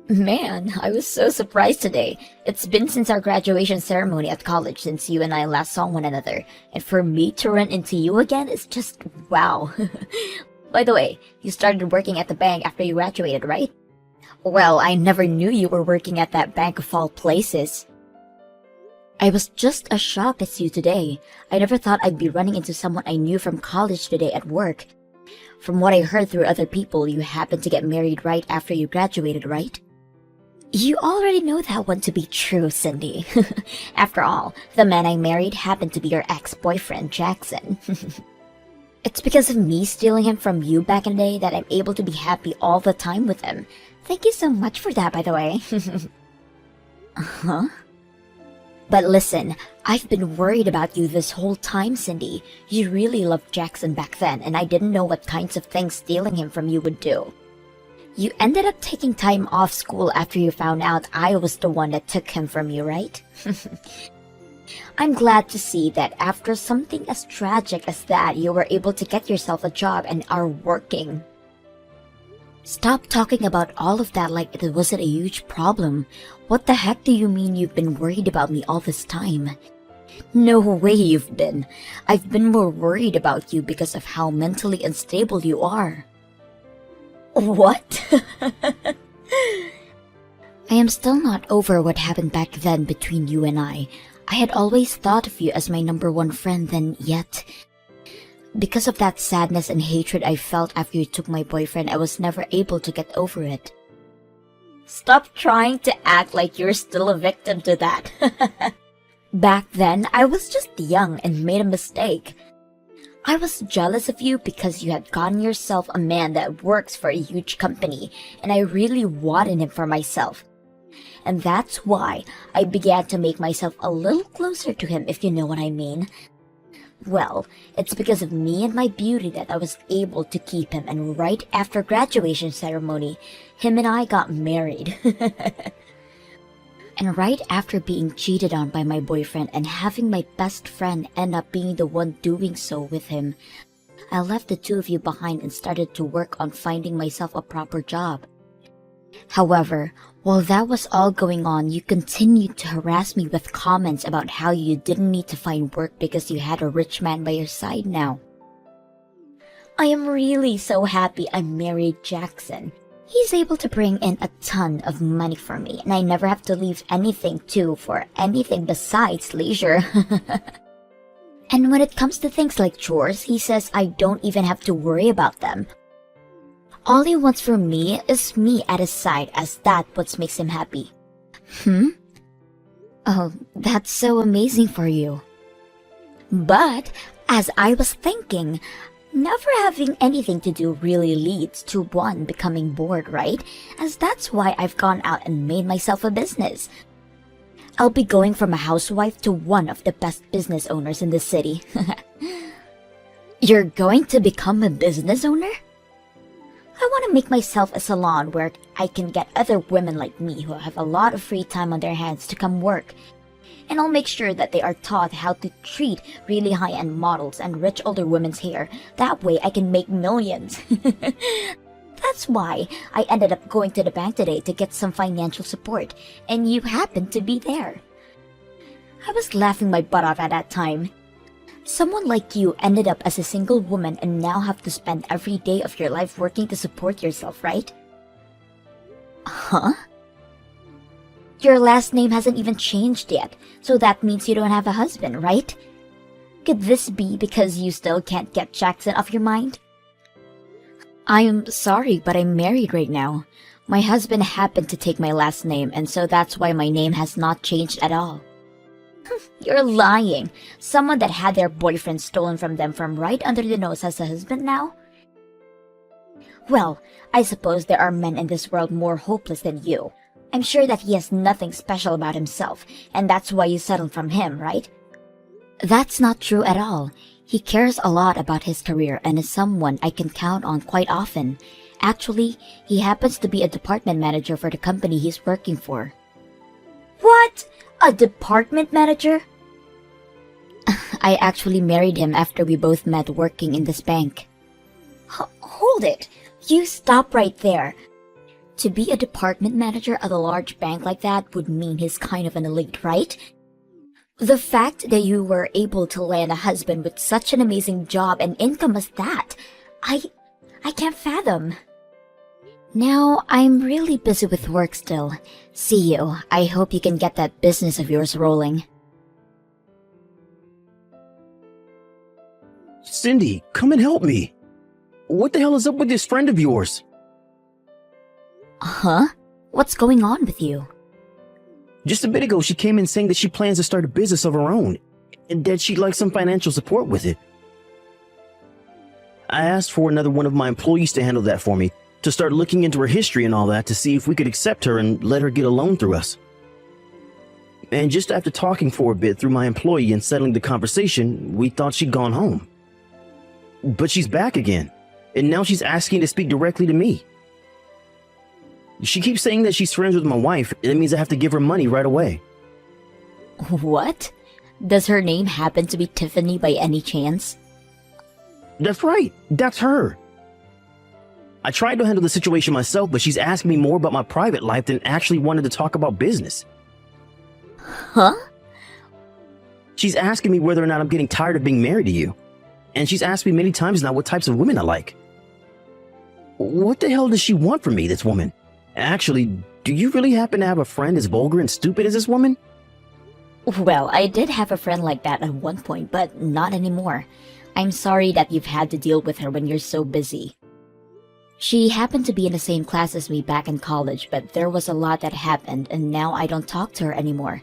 Man, I was so surprised today. It's been since our graduation ceremony at college since you and I last saw one another, and for me to run into you again is just wow. By the way, you started working at the bank after you graduated, right? Well, I never knew you were working at that bank of all places. I was just as shocked as you today. I never thought I'd be running into someone I knew from college today at work. From what I heard through other people, you happened to get married right after you graduated, right? You already know that one to be true, Cindy. After all, the man I married happened to be your ex-boyfriend, Jackson. It's because of me stealing him from you back in the day that I'm able to be happy all the time with him. Thank you so much for that, by the way. Huh? But listen, I've been worried about you this whole time, Cindy. You really loved Jackson back then, and I didn't know what kinds of things stealing him from you would do. You ended up taking time off school after you found out I was the one that took him from you, right? I'm glad to see that after something as tragic as that, you were able to get yourself a job and are working. Stop talking about all of that like it wasn't a huge problem. What the heck do you mean you've been worried about me all this time? No way you've been. I've been more worried about you because of how mentally unstable you are. What? I am still not over what happened back then between you and I. I had always thought of you as my number one friend, and yet, because of that sadness and hatred I felt after you took my boyfriend, I was never able to get over it. Stop trying to act like you're still a victim to that. Back then, I was just young and made a mistake. I was jealous of you because you had gotten yourself a man that works for a huge company, and I really wanted him for myself. And that's why I began to make myself a little closer to him, if you know what I mean. Well, it's because of me and my beauty that I was able to keep him, and right after graduation ceremony, him and I got married. And right after being cheated on by my boyfriend and having my best friend end up being the one doing so with him, I left the two of you behind and started to work on finding myself a proper job. However, while that was all going on, you continued to harass me with comments about how you didn't need to find work because you had a rich man by your side now. I am really so happy I married Jackson. He's able to bring in a ton of money for me, and I never have to leave anything for anything besides leisure. And when it comes to things like chores, he says I don't even have to worry about them. All he wants from me is me at his side, as that's what makes him happy. Oh, that's so amazing for you. But, as I was thinking, never having anything to do really leads to one becoming bored, right? As that's why I've gone out and made myself a business. I'll be going from a housewife to one of the best business owners in the city. You're going to become a business owner? I want to make myself a salon where I can get other women like me who have a lot of free time on their hands to come work. And I'll make sure that they are taught how to treat really high-end models and rich older women's hair. That way I can make millions. That's why I ended up going to the bank today to get some financial support, and you happened to be there. I was laughing my butt off at that time. Someone like you ended up as a single woman and now have to spend every day of your life working to support yourself, right? Huh? Your last name hasn't even changed yet, so that means you don't have a husband, right? Could this be because you still can't get Jackson off your mind? I'm sorry, but I'm married right now. My husband happened to take my last name, and so that's why my name has not changed at all. You're lying. Someone that had their boyfriend stolen from them from right under the nose has a husband now? Well, I suppose there are men in this world more hopeless than you. I'm sure that he has nothing special about himself, and that's why you settled from him, right? That's not true at all. He cares a lot about his career and is someone I can count on quite often. Actually, he happens to be a department manager for the company he's working for. What? A department manager? I actually married him after we both met working in this bank. Hold it. You stop right there. To be a department manager at a large bank like that would mean he's kind of an elite, right? The fact that you were able to land a husband with such an amazing job and income as that, I can't fathom. Now, I'm really busy with work still. See you. I hope you can get that business of yours rolling. Cindy, come and help me. What the hell is up with this friend of yours? Huh? What's going on with you? Just a bit ago, she came in saying that she plans to start a business of her own, and that she'd like some financial support with it. I asked for another one of my employees to handle that for me, to start looking into her history and all that to see if we could accept her and let her get a loan through us. And just after talking for a bit through my employee and settling the conversation, we thought she'd gone home. But she's back again, and now she's asking to speak directly to me. She keeps saying that she's friends with my wife, and that means I have to give her money right away. What? Does her name happen to be Tiffany by any chance? That's right, that's her. I tried to handle the situation myself, but she's asking me more about my private life than actually wanted to talk about business. Huh? She's asking me whether or not I'm getting tired of being married to you. And she's asked me many times now what types of women I like. What the hell does she want from me, this woman? Actually, do you really happen to have a friend as vulgar and stupid as this woman? Well, I did have a friend like that at one point, but not anymore. I'm sorry that you've had to deal with her when you're so busy. She happened to be in the same class as me back in college, but there was a lot that happened and now I don't talk to her anymore.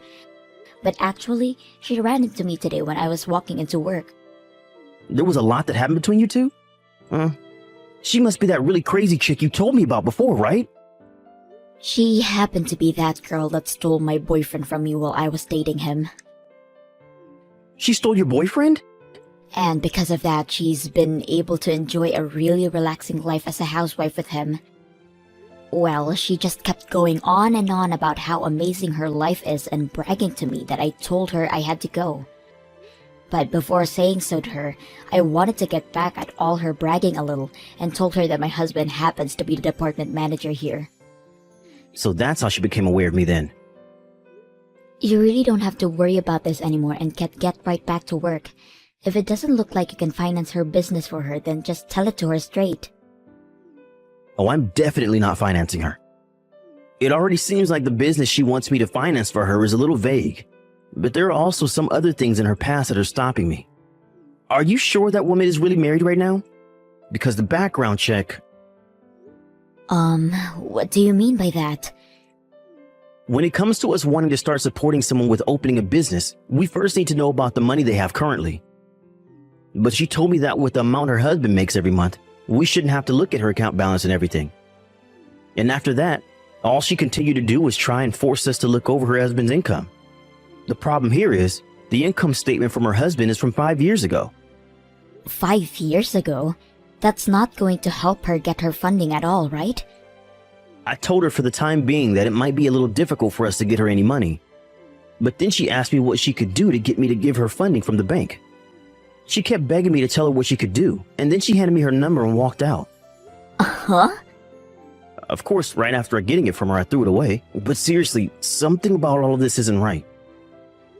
But actually, she ran into me today when I was walking into work. There was a lot that happened between you two? She must be that really crazy chick you told me about before, right? She happened to be that girl that stole my boyfriend from me while I was dating him. She stole your boyfriend? And because of that, she's been able to enjoy a really relaxing life as a housewife with him. Well, she just kept going on and on about how amazing her life is and bragging to me that I told her I had to go. But before saying so to her, I wanted to get back at all her bragging a little and told her that my husband happens to be the department manager here. So that's how she became aware of me then. You really don't have to worry about this anymore and can get right back to work. If it doesn't look like you can finance her business for her, then just tell it to her straight. Oh, I'm definitely not financing her. It already seems like the business she wants me to finance for her is a little vague. But there are also some other things in her past that are stopping me. Are you sure that woman is really married right now? Because the background check... What do you mean by that? When it comes to us wanting to start supporting someone with opening a business, we first need to know about the money they have currently. But she told me that with the amount her husband makes every month, we shouldn't have to look at her account balance and everything. And after that, all she continued to do was try and force us to look over her husband's income. The problem here is, the income statement from her husband is from 5 years ago. 5 years ago? That's not going to help her get her funding at all, right? I told her for the time being that it might be a little difficult for us to get her any money. But then she asked me what she could do to get me to give her funding from the bank. She kept begging me to tell her what she could do, and then she handed me her number and walked out. Huh? Of course, right after getting it from her, I threw it away. But seriously, something about all of this isn't right.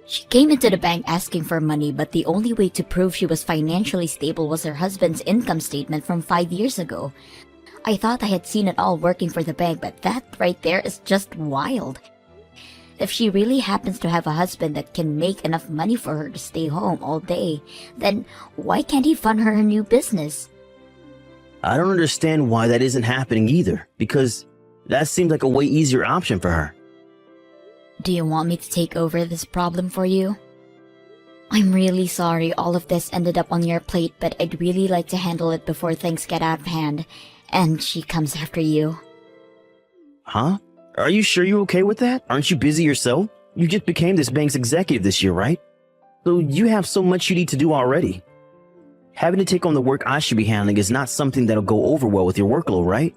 She came into the bank asking for money, but the only way to prove she was financially stable was her husband's income statement from 5 years ago. I thought I had seen it all working for the bank, but that right there is just wild. If she really happens to have a husband that can make enough money for her to stay home all day, then why can't he fund her new business? I don't understand why that isn't happening either, because that seems like a way easier option for her. Do you want me to take over this problem for you? I'm really sorry all of this ended up on your plate, but I'd really like to handle it before things get out of hand, and she comes after you. Huh? Are you sure you're okay with that? Aren't you busy yourself? You just became this bank's executive this year, right? So you have so much you need to do already. Having to take on the work I should be handling is not something that'll go over well with your workload, right?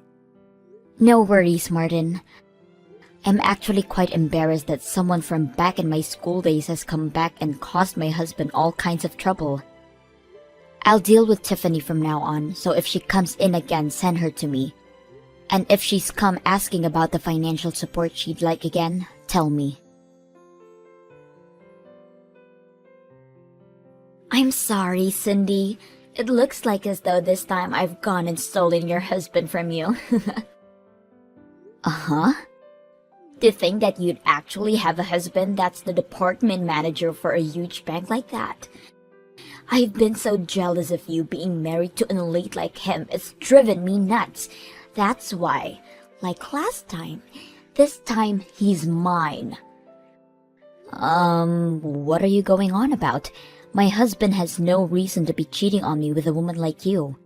No worries, Martin. I'm actually quite embarrassed that someone from back in my school days has come back and caused my husband all kinds of trouble. I'll deal with Tiffany from now on, so if she comes in again, send her to me. And if she's come asking about the financial support she'd like again, tell me. I'm sorry, Cindy. It looks like as though this time I've gone and stolen your husband from you. Uh-huh. To think that you'd actually have a husband that's the department manager for a huge bank like that. I've been so jealous of you being married to an elite like him. It's driven me nuts. That's why, like last time, this time he's mine. What are you going on about? My husband has no reason to be cheating on me with a woman like you.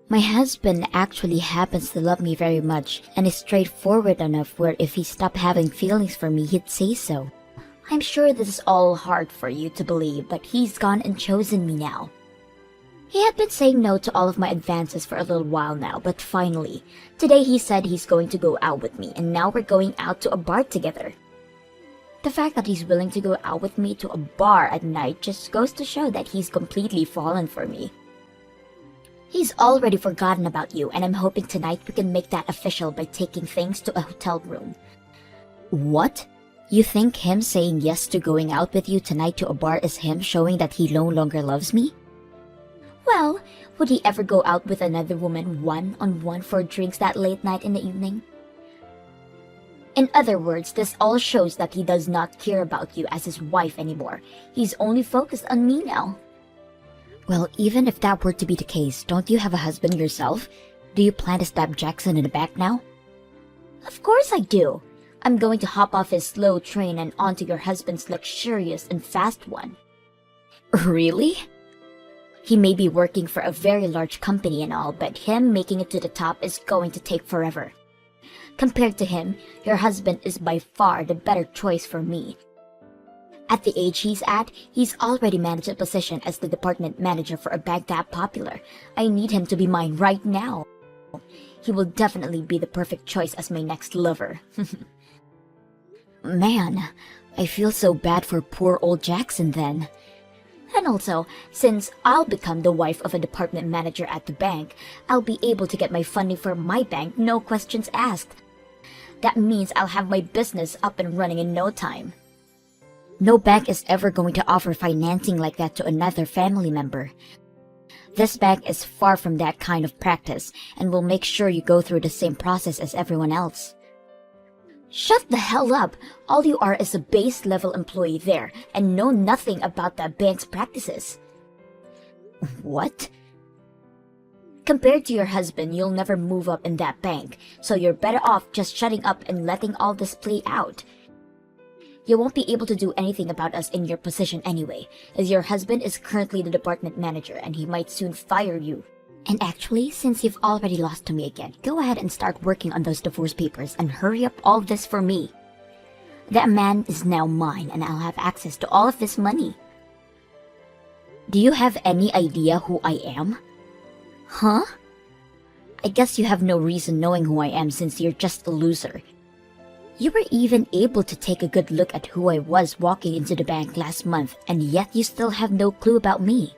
My husband actually happens to love me very much and is straightforward enough where if he stopped having feelings for me, he'd say so. I'm sure this is all hard for you to believe, but he's gone and chosen me now. He had been saying no to all of my advances for a little while now, but finally, today he said he's going to go out with me, and now we're going out to a bar together. The fact that he's willing to go out with me to a bar at night just goes to show that he's completely fallen for me. He's already forgotten about you, and I'm hoping tonight we can make that official by taking things to a hotel room. What? You think him saying yes to going out with you tonight to a bar is him showing that he no longer loves me? Well, would he ever go out with another woman one-on-one for drinks that late night in the evening? In other words, this all shows that he does not care about you as his wife anymore. He's only focused on me now. Well, even if that were to be the case, don't you have a husband yourself? Do you plan to stab Jackson in the back now? Of course I do. I'm going to hop off his slow train and onto your husband's luxurious and fast one. Really? He may be working for a very large company and all, but him making it to the top is going to take forever. Compared to him, your husband is by far the better choice for me. At the age he's at, he's already managed a position as the department manager for a bank that popular. I need him to be mine right now. He will definitely be the perfect choice as my next lover. Man, I feel so bad for poor old Jackson then. And also, since I'll become the wife of a department manager at the bank, I'll be able to get my funding for my bank, no questions asked. That means I'll have my business up and running in no time. No bank is ever going to offer financing like that to another family member. This bank is far from that kind of practice and will make sure you go through the same process as everyone else. Shut the hell up! All you are is a base-level employee there and know nothing about that bank's practices. What? Compared to your husband, you'll never move up in that bank, so you're better off just shutting up and letting all this play out. You won't be able to do anything about us in your position anyway, as your husband is currently the department manager and he might soon fire you. And actually, since you've already lost to me again, go ahead and start working on those divorce papers and hurry up all this for me. That man is now mine and I'll have access to all of this money. Do you have any idea who I am? Huh? I guess you have no reason knowing who I am since you're just a loser. You were even able to take a good look at who I was walking into the bank last month, and yet you still have no clue about me.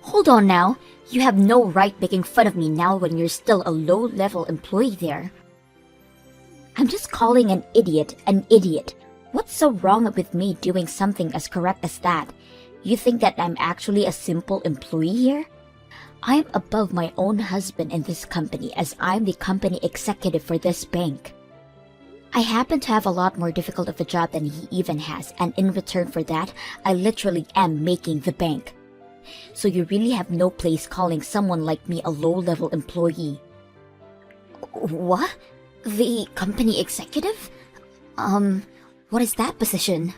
Hold on now, you have no right making fun of me now when you're still a low-level employee there. I'm just calling an idiot an idiot. What's so wrong with me doing something as correct as that? You think that I'm actually a simple employee here? I'm above my own husband in this company as I'm the company executive for this bank. I happen to have a lot more difficult of a job than he even has, and in return for that, I literally am making the bank. So you really have no place calling someone like me a low-level employee. What? The company executive? What is that position?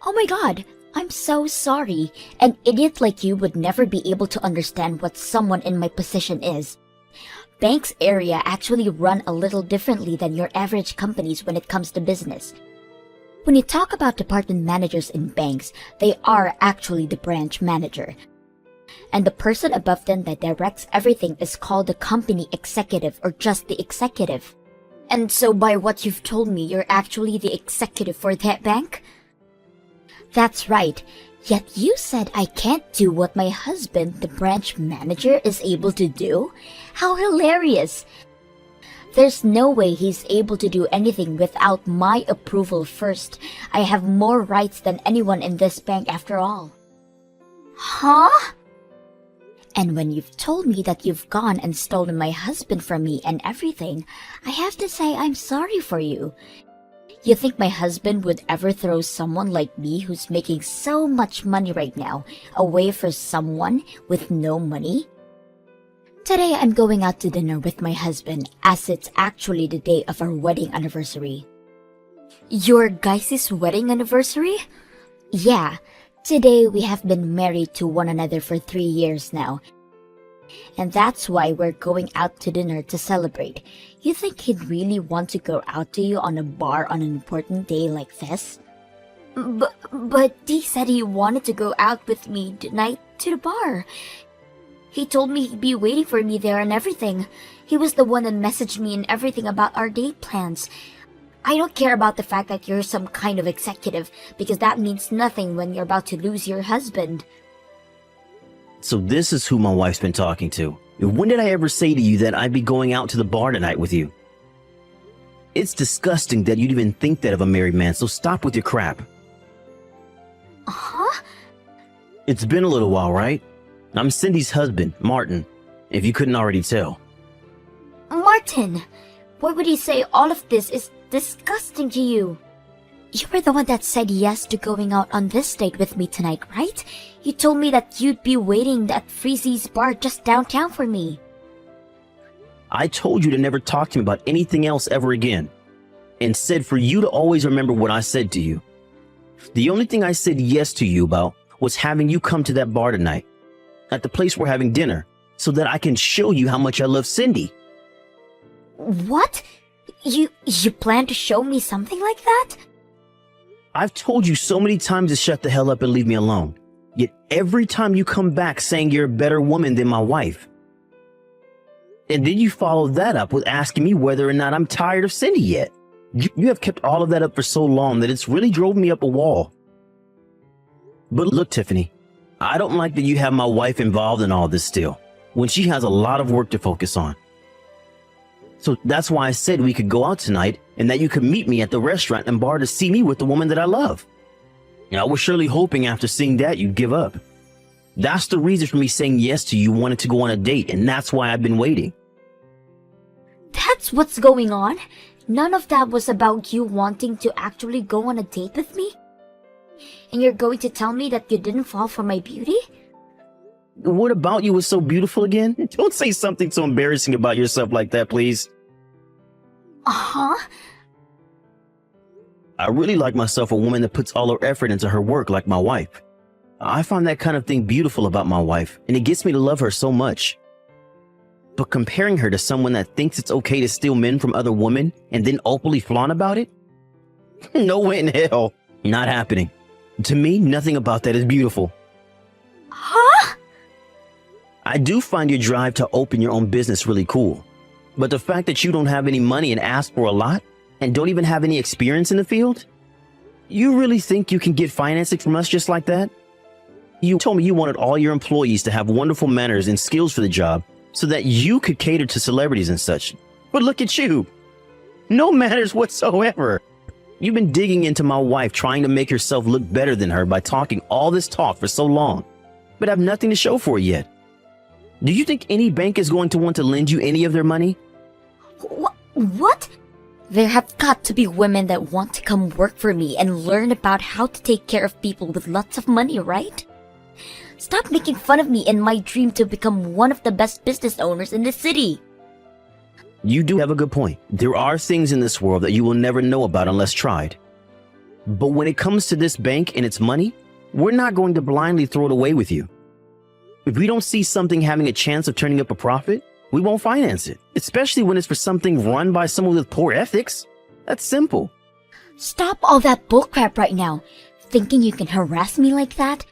Oh my god, I'm so sorry. An idiot like you would never be able to understand what someone in my position is. Banks area actually run a little differently than your average companies when it comes to business. When you talk about department managers in banks, they are actually the branch manager. And the person above them that directs everything is called the company executive or just the executive. And so by what you've told me, you're actually the executive for that bank? That's right. Yet you said I can't do what my husband, the branch manager, is able to do? How hilarious! There's no way he's able to do anything without my approval first. I have more rights than anyone in this bank after all. Huh? And when you've told me that you've gone and stolen my husband from me and everything, I have to say I'm sorry for you. You think my husband would ever throw someone like me who's making so much money right now away for someone with no money? Today I'm going out to dinner with my husband as it's actually the day of our wedding anniversary. Your guys' wedding anniversary? Yeah, today we have been married to one another for 3 years now. And that's why we're going out to dinner to celebrate. You think he'd really want to go out to you on a bar on an important day like this? But he said he wanted to go out with me tonight to the bar. He told me he'd be waiting for me there and everything. He was the one that messaged me and everything about our date plans. I don't care about the fact that you're some kind of executive, because that means nothing when you're about to lose your husband. So this is who my wife's been talking to. When did I ever say to you that I'd be going out to the bar tonight with you? It's disgusting that you'd even think that of a married man, so stop with your crap. Huh? It's been a little while, right? I'm Cindy's husband, Martin, if you couldn't already tell. Martin! Why would he say all of this is disgusting to you? You were the one that said yes to going out on this date with me tonight, right? You told me that you'd be waiting at Freezy's bar just downtown for me. I told you to never talk to me about anything else ever again, and said for you to always remember what I said to you. The only thing I said yes to you about was having you come to that bar tonight, at the place we're having dinner, so that I can show you how much I love Cindy. What? You plan to show me something like that? I've told you so many times to shut the hell up and leave me alone. Yet every time you come back saying you're a better woman than my wife. And then you follow that up with asking me whether or not I'm tired of Cindy yet. You have kept all of that up for so long that it's really drove me up a wall. But look, Tiffany, I don't like that you have my wife involved in all this still, when she has a lot of work to focus on. So that's why I said we could go out tonight and that you could meet me at the restaurant and bar to see me with the woman that I love. I was surely hoping after seeing that you'd give up. That's the reason for me saying yes to you wanted to go on a date, and that's why I've been waiting. That's what's going on? None of that was about you wanting to actually go on a date with me? And you're going to tell me that you didn't fall for my beauty? What about you was so beautiful again? Don't say something so embarrassing about yourself like that, please. Uh-huh. I really like myself a woman that puts all her effort into her work like my wife. I find that kind of thing beautiful about my wife, and it gets me to love her so much. But comparing her to someone that thinks it's okay to steal men from other women and then openly flaunt about it? No way in hell. Not happening. To me, nothing about that is beautiful. Huh? I do find your drive to open your own business really cool. But the fact that you don't have any money and ask for a lot, and don't even have any experience in the field? You really think you can get financing from us just like that? You told me you wanted all your employees to have wonderful manners and skills for the job so that you could cater to celebrities and such. But look at you. No manners whatsoever. You've been digging into my wife, trying to make yourself look better than her by talking all this talk for so long, but have nothing to show for it yet. Do you think any bank is going to want to lend you any of their money? What? There have got to be women that want to come work for me and learn about how to take care of people with lots of money, right? Stop making fun of me and my dream to become one of the best business owners in the city. You do have a good point. There are things in this world that you will never know about unless tried. But when it comes to this bank and its money, we're not going to blindly throw it away with you. If we don't see something having a chance of turning up a profit, we won't finance it, especially when it's for something run by someone with poor ethics. That's simple. Stop all that bullcrap right now. Thinking you can harass me like that?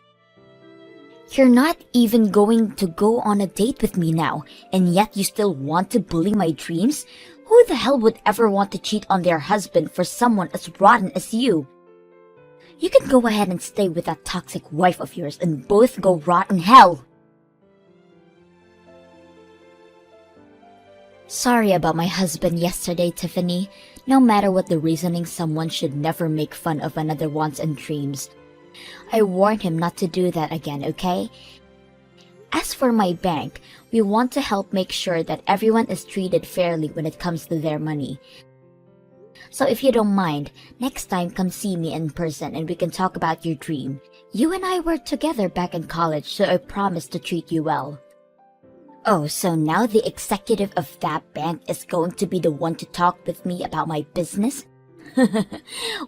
You're not even going to go on a date with me now, and yet you still want to bully my dreams? Who the hell would ever want to cheat on their husband for someone as rotten as you? You can go ahead and stay with that toxic wife of yours and both go rot in hell. Sorry about my husband yesterday, Tiffany. No matter what the reasoning, someone should never make fun of another wants and dreams. I warned him not to do that again, okay? As for my bank, we want to help make sure that everyone is treated fairly when it comes to their money. So if you don't mind, next time come see me in person and we can talk about your dream. You and I worked together back in college, so I promise to treat you well. Oh, so now the executive of that bank is going to be the one to talk with me about my business?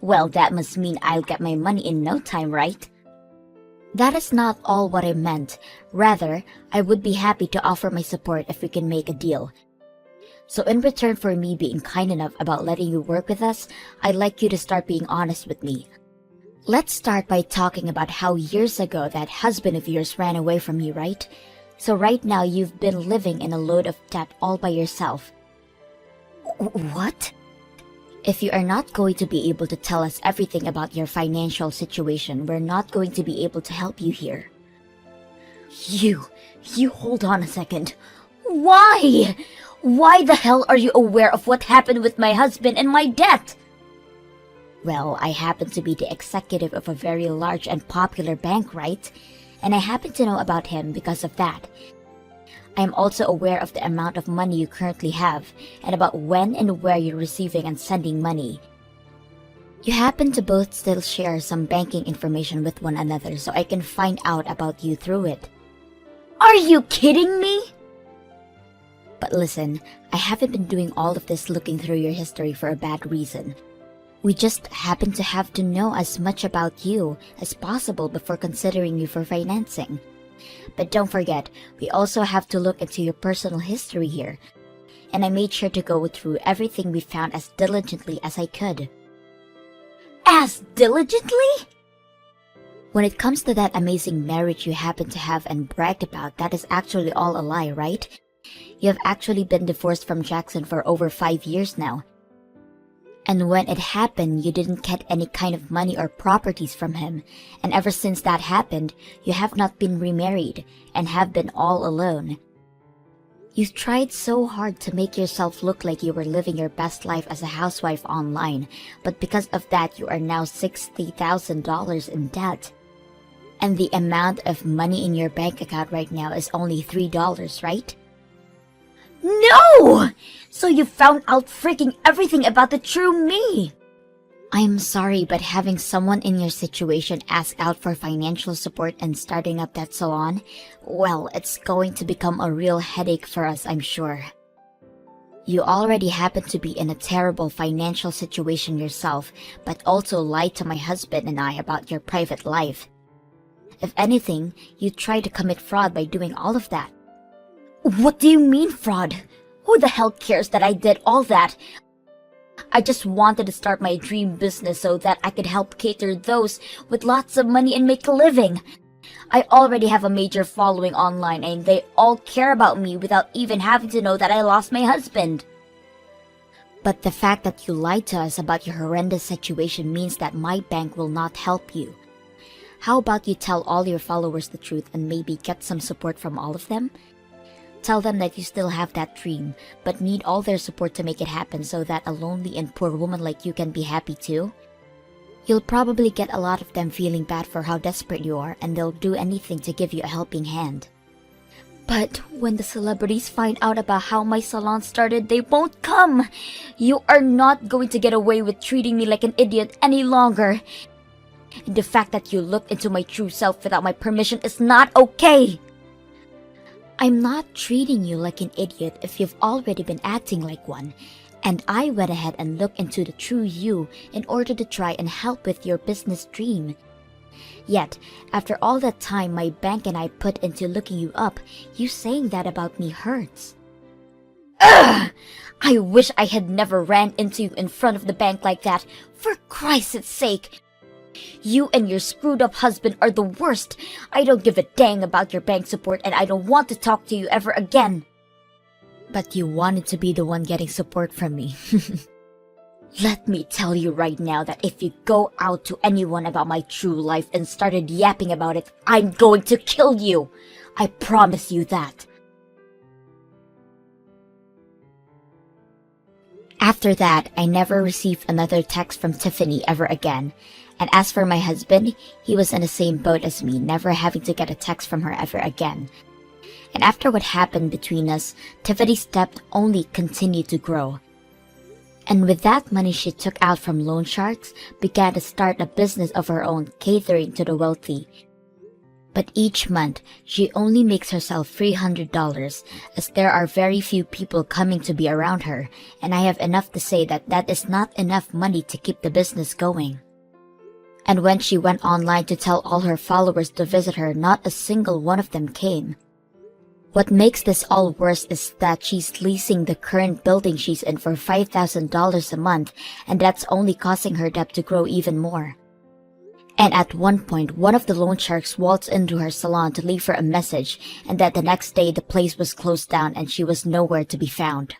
Well, that must mean I'll get my money in no time, right? That is not all what I meant. Rather, I would be happy to offer my support if we can make a deal. So in return for me being kind enough about letting you work with us, I'd like you to start being honest with me. Let's start by talking about how years ago that husband of yours ran away from you, right? So right now you've been living in a load of debt all by yourself. What? If you are not going to be able to tell us everything about your financial situation, we're not going to be able to help you here. You hold on a second. Why? Why the hell are you aware of what happened with my husband and my debt? Well, I happen to be the executive of a very large and popular bank, right? And I happen to know about him because of that. I am also aware of the amount of money you currently have and about when and where you're receiving and sending money. You happen to both still share some banking information with one another, so I can find out about you through it. Are you kidding me? But listen, I haven't been doing all of this looking through your history for a bad reason. We just happen to have to know as much about you as possible before considering you for financing. But don't forget, we also have to look into your personal history here. And I made sure to go through everything we found as diligently as I could. As diligently? When it comes to that amazing marriage you happen to have and bragged about, that is actually all a lie, right? You have actually been divorced from Jackson for over 5 years now. And when it happened, you didn't get any kind of money or properties from him. And ever since that happened, you have not been remarried and have been all alone. You tried so hard to make yourself look like you were living your best life as a housewife online, but because of that, you are now $60,000 in debt. And the amount of money in your bank account right now is only $3, right? No! So you found out freaking everything about the true me! I'm sorry, but having someone in your situation ask out for financial support and starting up that salon, well, it's going to become a real headache for us, I'm sure. You already happen to be in a terrible financial situation yourself, but also lied to my husband and I about your private life. If anything, you tried to commit fraud by doing all of that. What do you mean fraud? Who the hell cares that I did all that? I just wanted to start my dream business so that I could help cater those with lots of money and make a living. I already have a major following online and they all care about me without even having to know that I lost my husband. But the fact that you lied to us about your horrendous situation means that my bank will not help you. How about you tell all your followers the truth and maybe get some support from all of them? Tell them that you still have that dream, but need all their support to make it happen so that a lonely and poor woman like you can be happy too. You'll probably get a lot of them feeling bad for how desperate you are, and they'll do anything to give you a helping hand. But when the celebrities find out about how my salon started, they won't come! You are not going to get away with treating me like an idiot any longer. And the fact that you looked into my true self without my permission is not okay! I'm not treating you like an idiot if you've already been acting like one, and I went ahead and looked into the true you in order to try and help with your business dream. Yet, after all that time my bank and I put into looking you up, you saying that about me hurts. Ugh! I wish I had never ran into you in front of the bank like that, for Christ's sake! You and your screwed up husband are the worst. I don't give a dang about your bank support and I don't want to talk to you ever again. But you wanted to be the one getting support from me. Let me tell you right now that if you go out to anyone about my true life and started yapping about it, I'm going to kill you. I promise you that. After that, I never received another text from Tiffany ever again. And as for my husband, he was in the same boat as me, never having to get a text from her ever again. And after what happened between us, Tiffany's debt only continued to grow. And with that money she took out from loan sharks, began to start a business of her own, catering to the wealthy. But each month, she only makes herself $300, as there are very few people coming to be around her, and I have enough to say that that is not enough money to keep the business going. And when she went online to tell all her followers to visit her, not a single one of them came. What makes this all worse is that she's leasing the current building she's in for $5,000 a month, and that's only causing her debt to grow even more. And at one point, one of the loan sharks waltzed into her salon to leave her a message, and that the next day the place was closed down and she was nowhere to be found.